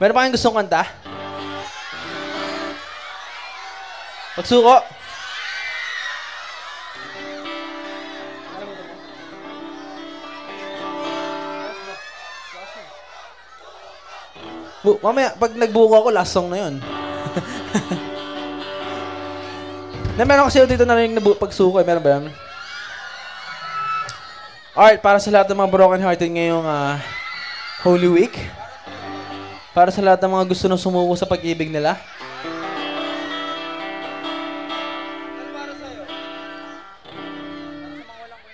Meron pa kayong gustong kanta? Pagsuko. Mamaya, pag nagbuko ako, last song na yun. Na meron kasi dito na rin pagsuko eh. Meron ba yan? Alright, para sa lahat ng mga broken hearted ngayong Holy Week. Para sa lahat ng mga gusto nang sumuko sa pag-ibig nila.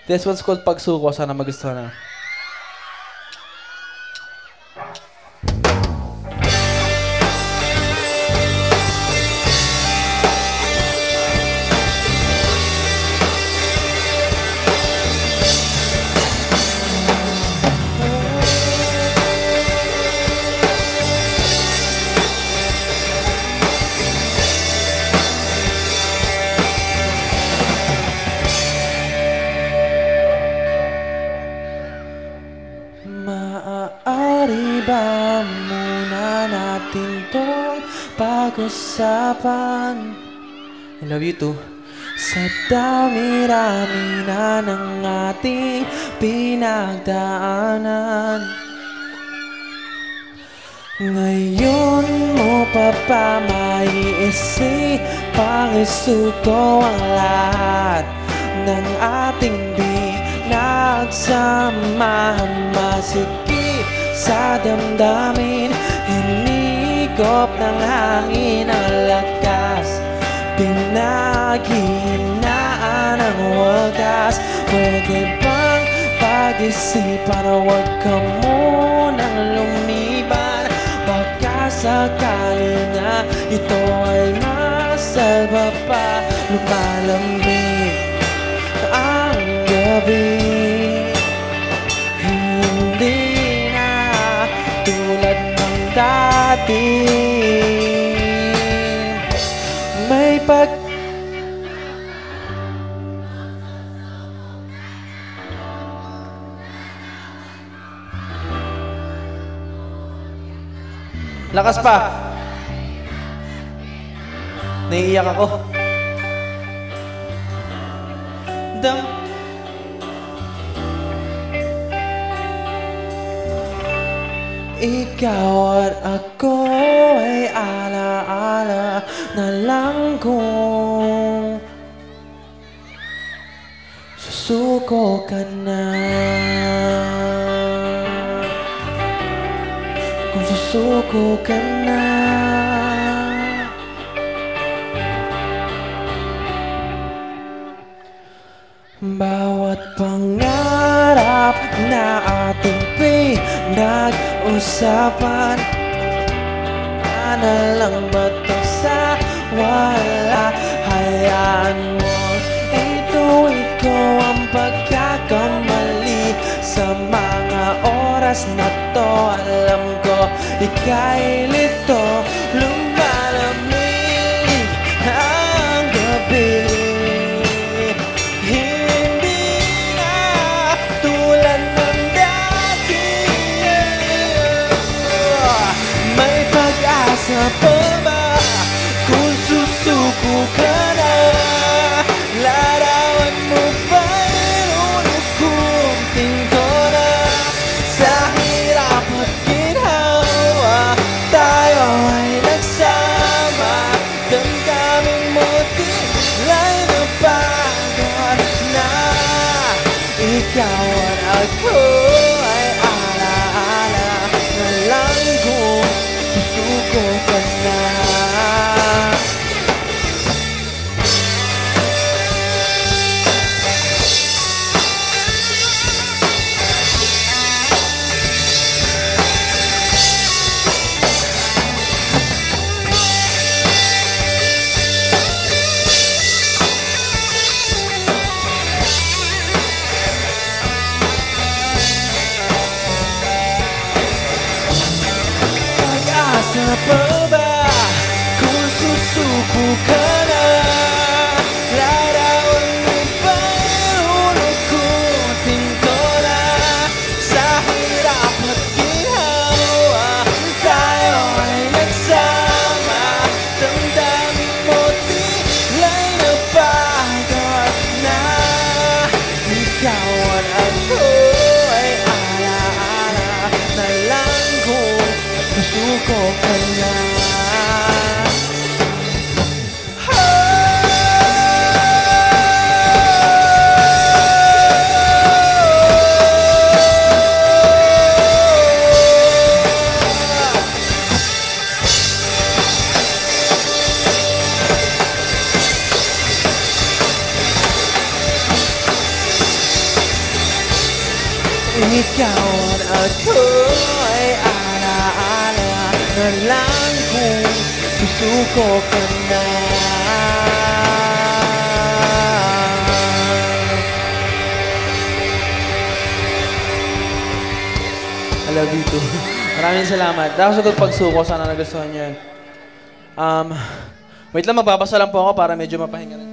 This one's called Pagsuko. Sana magustuhan na. Maaari ba muna natin tong pag-usapan? I love you too. Sa dami-rami na ng ating pinagdaanan, ngayon mo pa ba maiisipang isuko ang lahat ng ating pinagsamahan? Masikip sa damdamin, hinigop ng hangin ang lakas, pinaghihinaan ang wagas. Pwede bang pag-isipan, huwag ka munang lumiban? Baka sakali na ito ay masalba pa. Lumalamig ang gabi, hindi na tulad ng dati. May lakas pa. Naiiyak ako. Ikaw at ako ay alaala na lang kung susuko ka na. Kung susuko ka na. Bawat pangarap na ating pinag-usapan, na lang ba ito sa wala? Hayaan mo ituwid ko ang pagkakamali. Sa mga oras na to, alam ko ika'y lito. Lumalamig ang gabi, sa pa kung susuko ka na. Larawan mo ba inuukunting ko na? Sa hirap at ginhawa, tayo ay nagsama. Damdaming mo tila'y napagod na. Ikaw at ako ay alaala na lang kung susuko ka na. Pag-asa pa ba kung susuko ka na? Larawan mo ba inuukunting ko na? Sa hirap at ginhawa, tayo susuko ka na. Ikaw at ako ay alaala na lang kung susuko ka na. I love you too. Maraming salamat. Dahil sa pagsuko, sana nagustuhan nyo yan. Wait lang, magbabasa lang po ako para medyo mapahinga rin.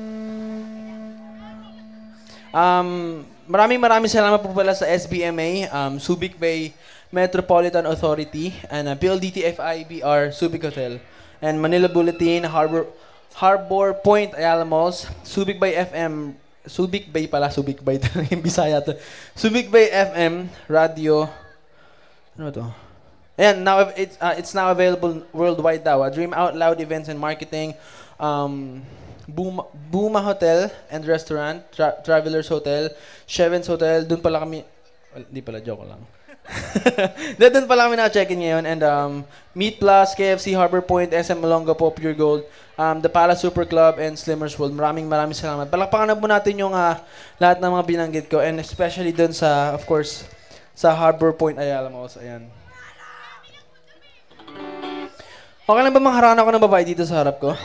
Maraming salamat po pala sa SBMA, Subic Bay Metropolitan Authority, and PLDT-FIBR Subic Hotel, and Manila Bulletin, Harbor Point, Ayala Malls, Subic Bay FM, Subic Bay pala, Subic Bay yung Bisaya to. Subic Bay FM, Radio, ano to? Ayan, now it's now available worldwide daw. Dream Out Loud Events and Marketing, Buma Hotel and Restaurant, Travelers Hotel, Cheven's Hotel, dun pala kami, hindi pala, joke lang. Doon pala kami na-check-in ngayon, and Meat Plus, KFC, Harbor Point, SM Olongapo, Pure Gold, The Palace Super Club, and Slimmers World. Maraming salamat. Palakpakan na po natin yung lahat ng mga binanggit ko, and especially dun sa, of course, sa Harbor Point, Ayala Malls. Ayan. Okay lang ba mangharana ko ng babae dito sa harap ko?